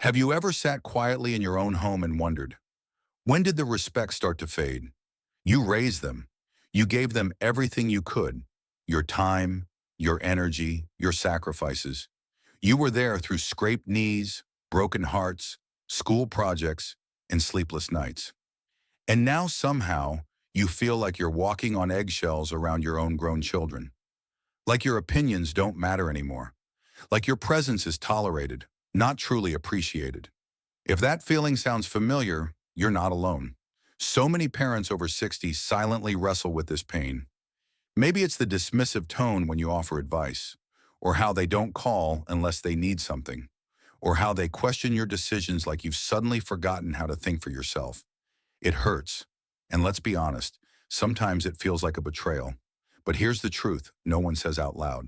Have you ever sat quietly in your own home and wondered, when did the respect start to fade? You raised them. You gave them everything you could, your time, your energy, your sacrifices. You were there through scraped knees, broken hearts, school projects, and sleepless nights. And now somehow you feel like you're walking on eggshells around your own grown children. Like your opinions don't matter anymore. Like your presence is tolerated, not truly appreciated. If that feeling sounds familiar, you're not alone. So many parents over 60 silently wrestle with this pain. Maybe it's the dismissive tone when you offer advice, or how they don't call unless they need something, or how they question your decisions like you've suddenly forgotten how to think for yourself. It hurts. And let's be honest, sometimes it feels like a betrayal. But here's the truth no one says out loud.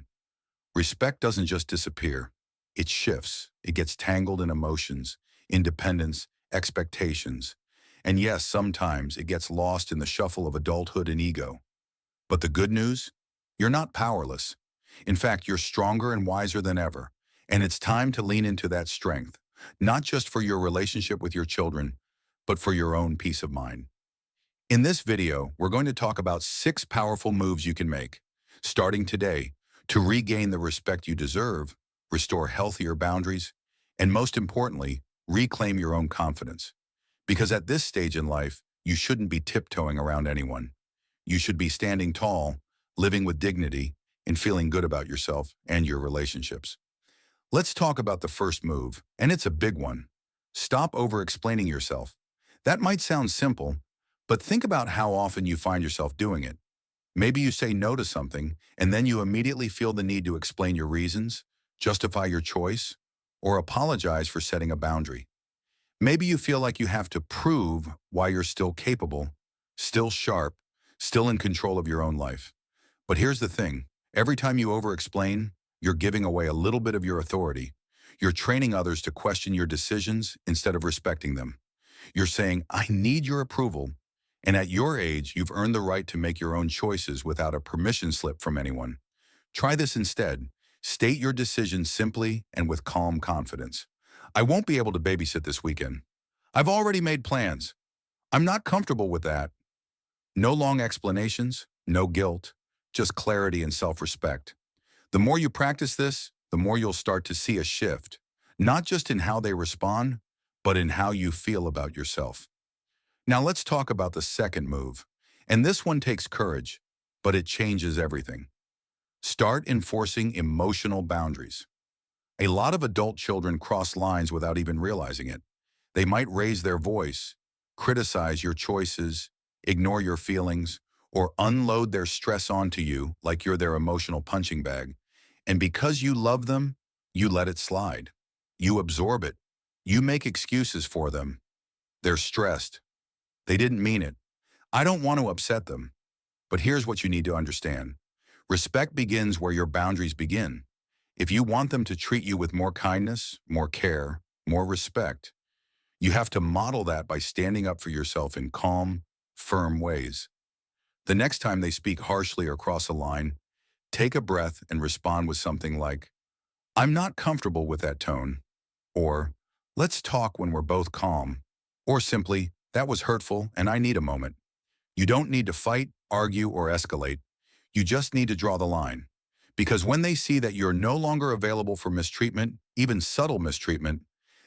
Respect doesn't just disappear. It shifts. It gets tangled in emotions, independence, expectations. And yes, sometimes it gets lost in the shuffle of adulthood and ego. But the good news? You're not powerless. In fact, you're stronger and wiser than ever. And it's time to lean into that strength, not just for your relationship with your children, but for your own peace of mind. In this video, we're going to talk about 6 powerful moves you can make, starting today, to regain the respect you deserve, restore healthier boundaries, and most importantly, reclaim your own confidence. Because at this stage in life, you shouldn't be tiptoeing around anyone. You should be standing tall, living with dignity, and feeling good about yourself and your relationships. Let's talk about the first move, and it's a big one. Stop over-explaining yourself. That might sound simple, but think about how often you find yourself doing it. Maybe you say no to something, and then you immediately feel the need to explain your reasons, justify your choice, or apologize for setting a boundary. Maybe you feel like you have to prove why you're still capable, still sharp, still in control of your own life. But here's the thing. Every time you over-explain, you're giving away a little bit of your authority. You're training others to question your decisions instead of respecting them. You're saying, I need your approval. And at your age, you've earned the right to make your own choices without a permission slip from anyone. Try this instead. State your decision simply and with calm confidence. I won't be able to babysit this weekend. I've already made plans. I'm not comfortable with that. No long explanations, no guilt, just clarity and self-respect. The more you practice this, the more you'll start to see a shift, not just in how they respond, but in how you feel about yourself. Now let's talk about the second move. And this one takes courage, but it changes everything. Start enforcing emotional boundaries. A lot of adult children cross lines without even realizing it. They might raise their voice, criticize your choices, ignore your feelings, or unload their stress onto you like you're their emotional punching bag. And because you love them, you let it slide. You absorb it. You make excuses for them. They're stressed. They didn't mean it. I don't want to upset them. But here's what you need to understand. Respect begins where your boundaries begin. If you want them to treat you with more kindness, more care, more respect, you have to model that by standing up for yourself in calm, firm ways. The next time they speak harshly or cross a line, take a breath and respond with something like, I'm not comfortable with that tone, or let's talk when we're both calm, or simply, that was hurtful and I need a moment. You don't need to fight, argue, or escalate. You just need to draw the line. Because when they see that you're no longer available for mistreatment, even subtle mistreatment,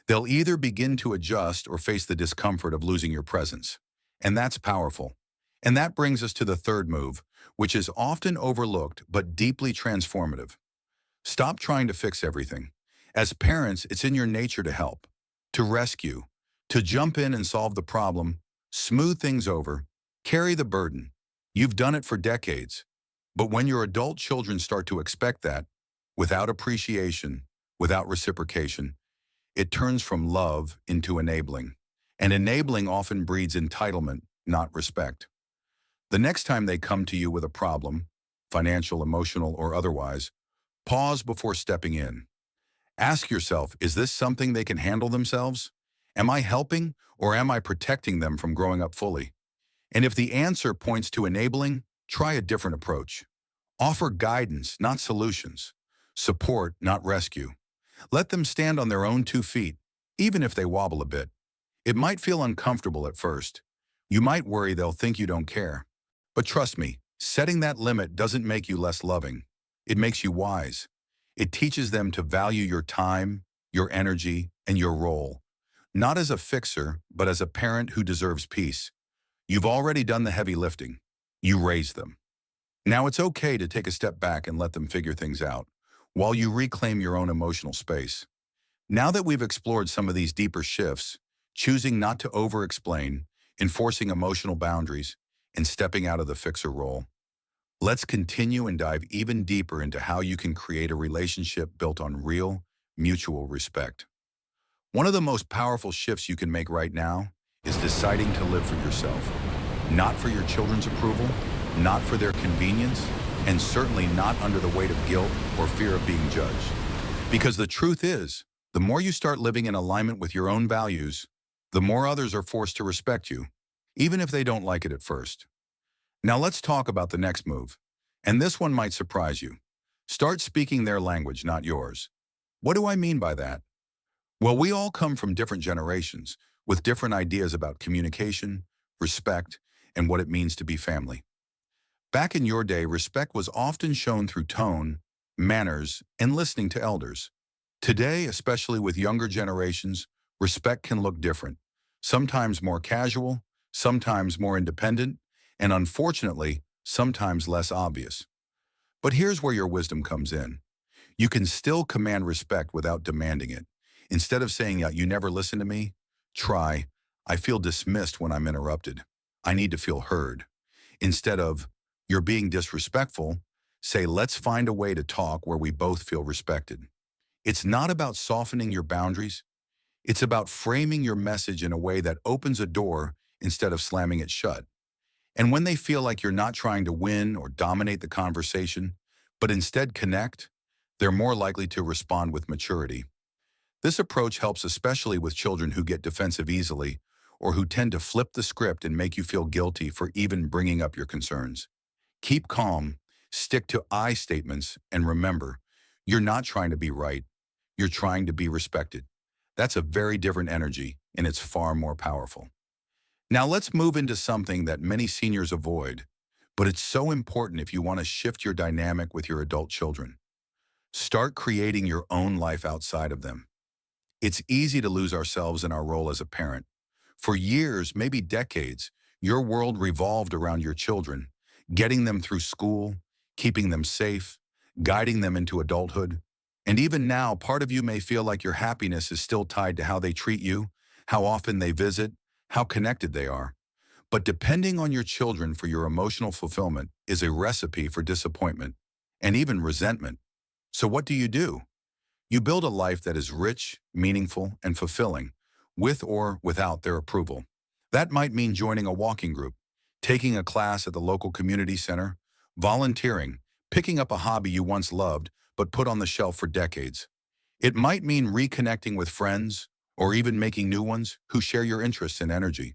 they'll either begin to adjust or face the discomfort of losing your presence. And that's powerful. And that brings us to the third move, which is often overlooked but deeply transformative. Stop trying to fix everything. As parents, it's in your nature to help, to rescue, to jump in and solve the problem, smooth things over, carry the burden. You've done it for decades. But when your adult children start to expect that, without appreciation, without reciprocation, it turns from love into enabling. And enabling often breeds entitlement, not respect. The next time they come to you with a problem, financial, emotional, or otherwise, pause before stepping in. Ask yourself, is this something they can handle themselves? Am I helping, or am I protecting them from growing up fully? And if the answer points to enabling, try a different approach. Offer guidance, not solutions. Support, not rescue. Let them stand on their own 2 feet. even if they wobble a bit. It might feel uncomfortable at first. You might worry they'll think you don't care. But trust me, setting that limit doesn't make you less loving. It makes you wise. It teaches them to value your time, your energy, and your role, not as a fixer, but as a parent who deserves peace. You've already done the heavy lifting. You raised them. Now it's okay to take a step back and let them figure things out, while you reclaim your own emotional space. Now that we've explored some of these deeper shifts, choosing not to over-explain, enforcing emotional boundaries, and stepping out of the fixer role, let's continue and dive even deeper into how you can create a relationship built on real, mutual respect. One of the most powerful shifts you can make right now is deciding to live for yourself, not for your children's approval, not for their convenience, and certainly not under the weight of guilt or fear of being judged. Because the truth is, the more you start living in alignment with your own values, the more others are forced to respect you, even if they don't like it at first. Now let's talk about the next move. And this one might surprise you. Start speaking their language, not yours. What do I mean by that? Well, we all come from different generations, with different ideas about communication, respect, and what it means to be family. Back in your day, respect was often shown through tone, manners, and listening to elders. Today, especially with younger generations, respect can look different. Sometimes more casual, sometimes more independent, and unfortunately, sometimes less obvious. But here's where your wisdom comes in. You can still command respect without demanding it. Instead of saying, you never listen to me, try, I feel dismissed when I'm interrupted. I need to feel heard. Instead of, you're being disrespectful, say, let's find a way to talk where we both feel respected. It's not about softening your boundaries. It's about framing your message in a way that opens a door instead of slamming it shut. And when they feel like you're not trying to win or dominate the conversation, but instead connect, they're more likely to respond with maturity. This approach helps especially with children who get defensive easily or who tend to flip the script and make you feel guilty for even bringing up your concerns. Keep calm, stick to I statements, and remember, you're not trying to be right. You're trying to be respected. That's a very different energy, and it's far more powerful. Now let's move into something that many seniors avoid, but it's so important if you want to shift your dynamic with your adult children. Start creating your own life outside of them. It's easy to lose ourselves in our role as a parent. For years, maybe decades, your world revolved around your children, getting them through school, keeping them safe, guiding them into adulthood. And even now, part of you may feel like your happiness is still tied to how they treat you, how often they visit, how connected they are. But depending on your children for your emotional fulfillment is a recipe for disappointment and even resentment. So what do? You build a life that is rich, meaningful, and fulfilling, with or without their approval. That might mean joining a walking group, taking a class at the local community center, volunteering, picking up a hobby you once loved but put on the shelf for decades. It might mean reconnecting with friends, or even making new ones who share your interests and energy.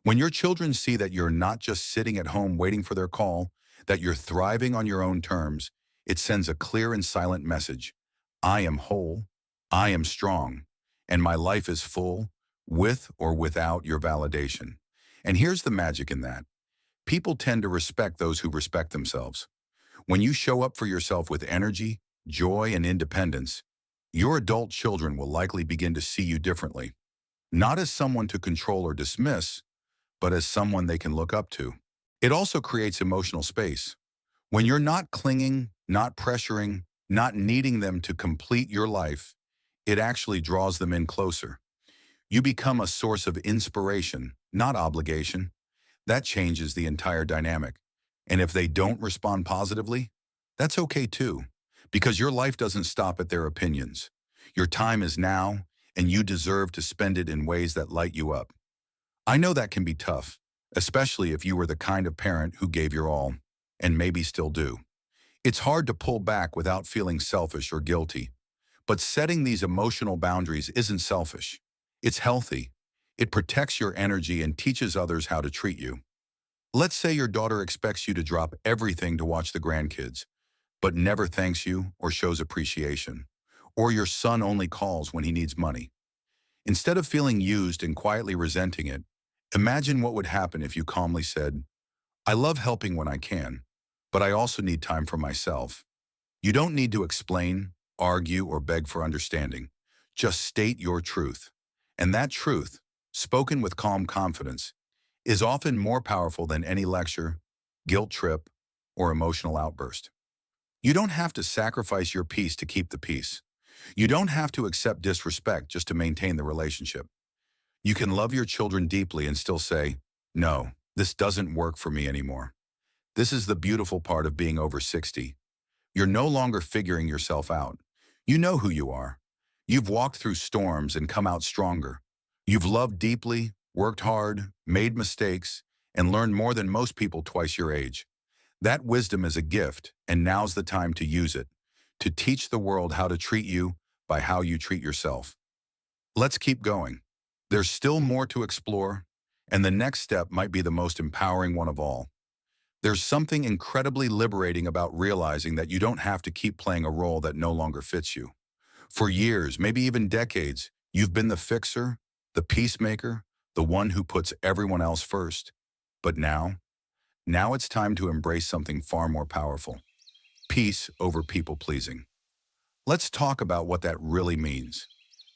When your children see that you're not just sitting at home waiting for their call, that you're thriving on your own terms, it sends a clear and silent message. I am whole, I am strong, and my life is full, with or without your validation. And here's the magic in that. People tend to respect those who respect themselves. When you show up for yourself with energy, joy, and independence, your adult children will likely begin to see you differently, not as someone to control or dismiss, but as someone they can look up to. It also creates emotional space. When you're not clinging, not pressuring, not needing them to complete your life, it actually draws them in closer. You become a source of inspiration, not obligation. That changes the entire dynamic. And if they don't respond positively, that's okay too, because your life doesn't stop at their opinions. Your time is now, and you deserve to spend it in ways that light you up. I know that can be tough, especially if you were the kind of parent who gave your all, and maybe still do. It's hard to pull back without feeling selfish or guilty. But setting these emotional boundaries isn't selfish. It's healthy. It protects your energy and teaches others how to treat you. Let's say your daughter expects you to drop everything to watch the grandkids, but never thanks you or shows appreciation. Or your son only calls when he needs money. Instead of feeling used and quietly resenting it, imagine what would happen if you calmly said, I love helping when I can, but I also need time for myself. You don't need to explain, argue, or beg for understanding. Just state your truth. And that truth, spoken with calm confidence, is often more powerful than any lecture, guilt trip, or emotional outburst. You don't have to sacrifice your peace to keep the peace. You don't have to accept disrespect just to maintain the relationship. You can love your children deeply and still say, no, this doesn't work for me anymore. This is the beautiful part of being over 60. You're no longer figuring yourself out. You know who you are. You've walked through storms and come out stronger. You've loved deeply, worked hard, made mistakes, and learned more than most people twice your age. That wisdom is a gift, and now's the time to use it, to teach the world how to treat you by how you treat yourself. Let's keep going. There's still more to explore, and the next step might be the most empowering one of all. There's something incredibly liberating about realizing that you don't have to keep playing a role that no longer fits you. For years, maybe even decades, you've been the fixer, the peacemaker, the one who puts everyone else first. But now it's time to embrace something far more powerful. Peace over people-pleasing. Let's talk about what that really means.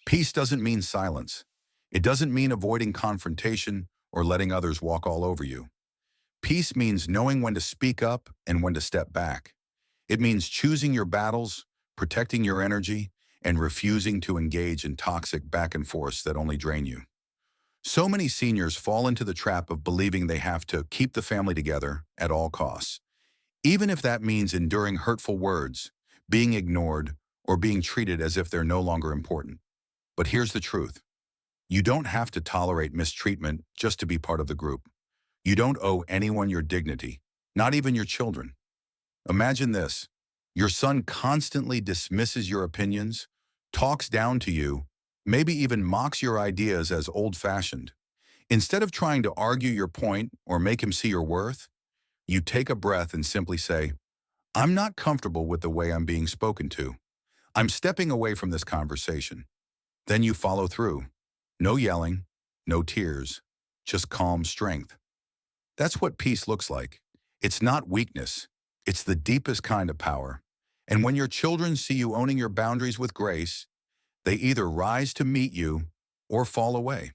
Peace doesn't mean silence. It doesn't mean avoiding confrontation or letting others walk all over you. Peace means knowing when to speak up and when to step back. It means choosing your battles, protecting your energy, and refusing to engage in toxic back and forths that only drain you. So many seniors fall into the trap of believing they have to keep the family together at all costs, even if that means enduring hurtful words, being ignored, or being treated as if they're no longer important. But here's the truth. You don't have to tolerate mistreatment just to be part of the group. You don't owe anyone your dignity, not even your children. Imagine this. Your son constantly dismisses your opinions, talks down to you, maybe even mocks your ideas as old-fashioned. Instead of trying to argue your point or make him see your worth, you take a breath and simply say, I'm not comfortable with the way I'm being spoken to. I'm stepping away from this conversation. Then you follow through. No yelling, no tears, just calm strength. That's what peace looks like. It's not weakness. It's the deepest kind of power. And when your children see you owning your boundaries with grace, they either rise to meet you or fall away.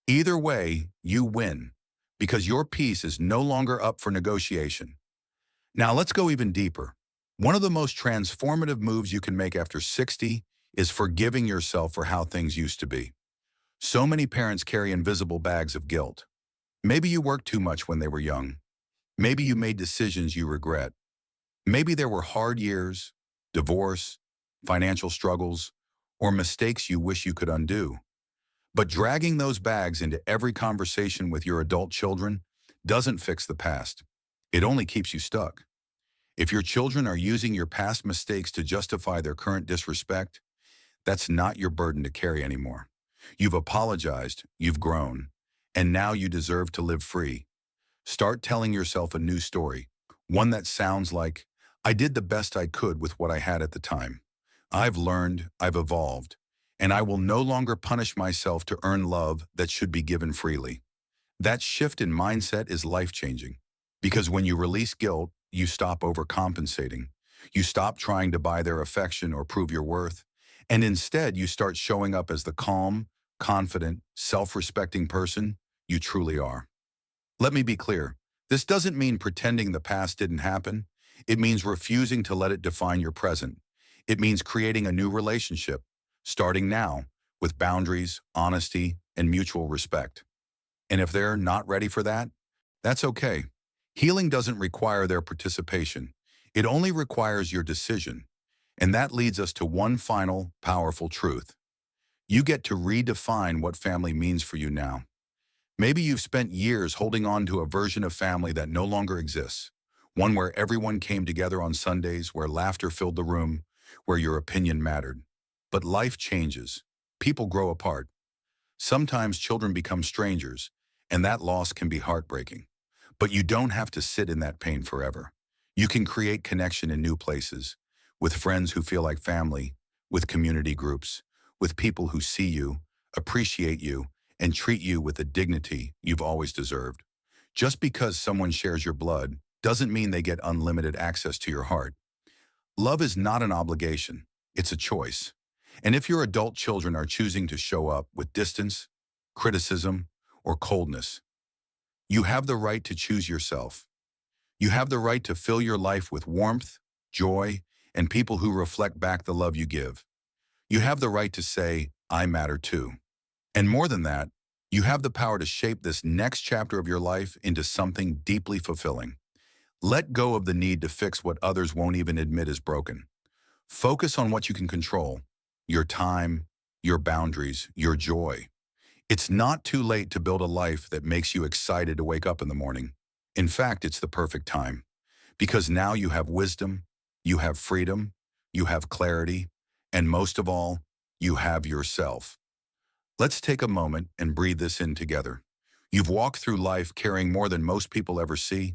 Either way, you win, because your peace is no longer up for negotiation. Now let's go even deeper. One of the most transformative moves you can make after 60 is forgiving yourself for how things used to be. So many parents carry invisible bags of guilt. Maybe you worked too much when they were young. Maybe you made decisions you regret. Maybe there were hard years, divorce, financial struggles, or mistakes you wish you could undo. But dragging those bags into every conversation with your adult children doesn't fix the past. It only keeps you stuck. If your children are using your past mistakes to justify their current disrespect, that's not your burden to carry anymore. You've apologized, you've grown, and now you deserve to live free. Start telling yourself a new story, one that sounds like, I did the best I could with what I had at the time. I've learned, I've evolved, and I will no longer punish myself to earn love that should be given freely. That shift in mindset is life-changing, because when you release guilt, you stop overcompensating. You stop trying to buy their affection or prove your worth, and instead you start showing up as the calm, confident, self-respecting person you truly are. Let me be clear. This doesn't mean pretending the past didn't happen. It means refusing to let it define your present. It means creating a new relationship, starting now, with boundaries, honesty, and mutual respect. And if they're not ready for that, that's okay. Healing doesn't require their participation. It only requires your decision. And that leads us to one final, powerful truth. You get to redefine what family means for you now. Maybe you've spent years holding on to a version of family that no longer exists. One where everyone came together on Sundays, where laughter filled the room, where your opinion mattered. But life changes. People grow apart. Sometimes children become strangers, and that loss can be heartbreaking. But you don't have to sit in that pain forever. You can create connection in new places, with friends who feel like family, with community groups, with people who see you, appreciate you, and treat you with the dignity you've always deserved. Just because someone shares your blood doesn't mean they get unlimited access to your heart. Love is not an obligation, it's a choice. And if your adult children are choosing to show up with distance, criticism, or coldness, you have the right to choose yourself. You have the right to fill your life with warmth, joy, and people who reflect back the love you give. You have the right to say, I matter too. And more than that, you have the power to shape this next chapter of your life into something deeply fulfilling. Let go of the need to fix what others won't even admit is broken. Focus on what you can control, your time, your boundaries, your joy. It's not too late to build a life that makes you excited to wake up in the morning. In fact, it's the perfect time. Because now you have wisdom, you have freedom, you have clarity, and most of all, you have yourself. Let's take a moment and breathe this in together. You've walked through life carrying more than most people ever see.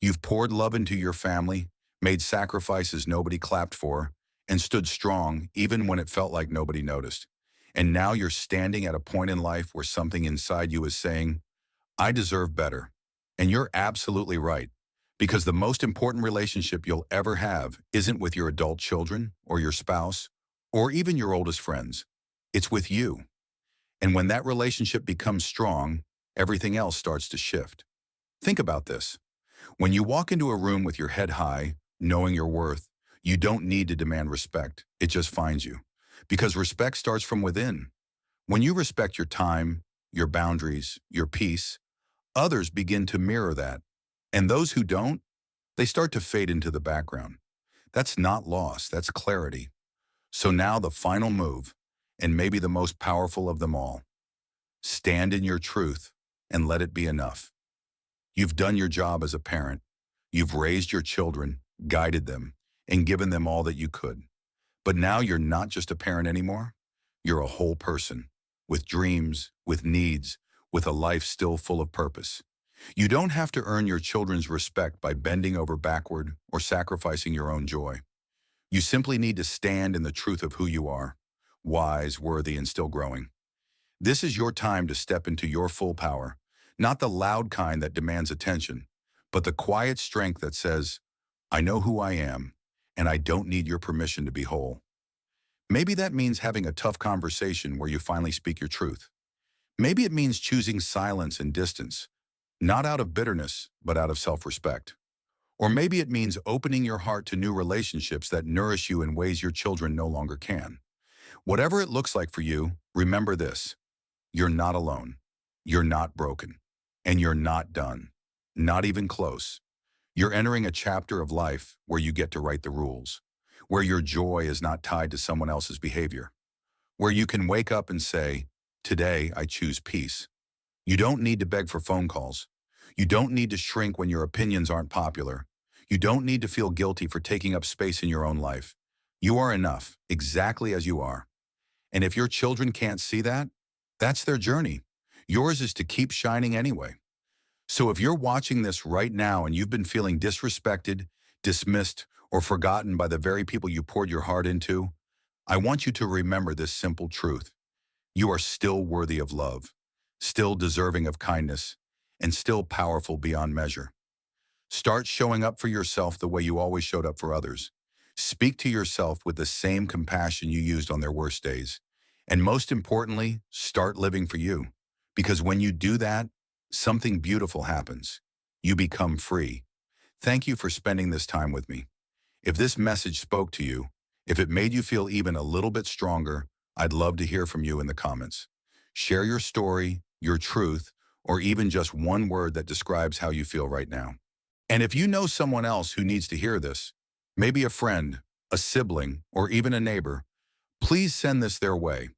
You've poured love into your family, made sacrifices nobody clapped for, and stood strong even when it felt like nobody noticed. And now you're standing at a point in life where something inside you is saying, I deserve better. And you're absolutely right. Because the most important relationship you'll ever have isn't with your adult children or your spouse or even your oldest friends. It's with you. And when that relationship becomes strong, everything else starts to shift. Think about this. When you walk into a room with your head high, knowing your worth, you don't need to demand respect. It just finds you. Because respect starts from within. When you respect your time, your boundaries, your peace, others begin to mirror that. And those who don't, they start to fade into the background. That's not loss, that's clarity. So now the final move, and maybe the most powerful of them all. Stand in your truth and let it be enough. You've done your job as a parent. You've raised your children, guided them, and given them all that you could. But now you're not just a parent anymore. You're a whole person, with dreams, with needs, with a life still full of purpose. You don't have to earn your children's respect by bending over backward or sacrificing your own joy. You simply need to stand in the truth of who you are, wise, worthy, and still growing. This is your time to step into your full power, not the loud kind that demands attention, but the quiet strength that says, I know who I am, and I don't need your permission to be whole. Maybe that means having a tough conversation where you finally speak your truth. Maybe it means choosing silence and distance, not out of bitterness, but out of self-respect. Or maybe it means opening your heart to new relationships that nourish you in ways your children no longer can. Whatever it looks like for you, remember this. You're not alone. You're not broken. And you're not done. Not even close. You're entering a chapter of life where you get to write the rules, where your joy is not tied to someone else's behavior, where you can wake up and say, today I choose peace. You don't need to beg for phone calls. You don't need to shrink when your opinions aren't popular. You don't need to feel guilty for taking up space in your own life. You are enough, exactly as you are. And if your children can't see that, that's their journey. Yours is to keep shining anyway. So if you're watching this right now and you've been feeling disrespected, dismissed, or forgotten by the very people you poured your heart into, I want you to remember this simple truth. You are still worthy of love, still deserving of kindness, and still powerful beyond measure. Start showing up for yourself the way you always showed up for others. Speak to yourself with the same compassion you used on their worst days. And most importantly, start living for you. Because when you do that, something beautiful happens. You become free. Thank you for spending this time with me. If this message spoke to you, if it made you feel even a little bit stronger, I'd love to hear from you in the comments. Share your story, your truth, or even just one word that describes how you feel right now. And if you know someone else who needs to hear this, maybe a friend, a sibling, or even a neighbor, please send this their way.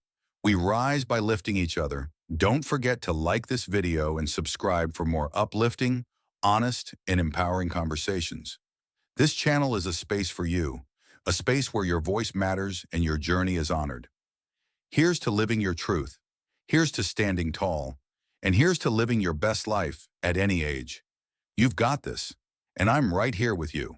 We rise by lifting each other. Don't forget to like this video and subscribe for more uplifting, honest, and empowering conversations. This channel is a space for you, a space where your voice matters and your journey is honored. Here's to living your truth. Here's to standing tall. And here's to living your best life at any age. You've got this, and I'm right here with you.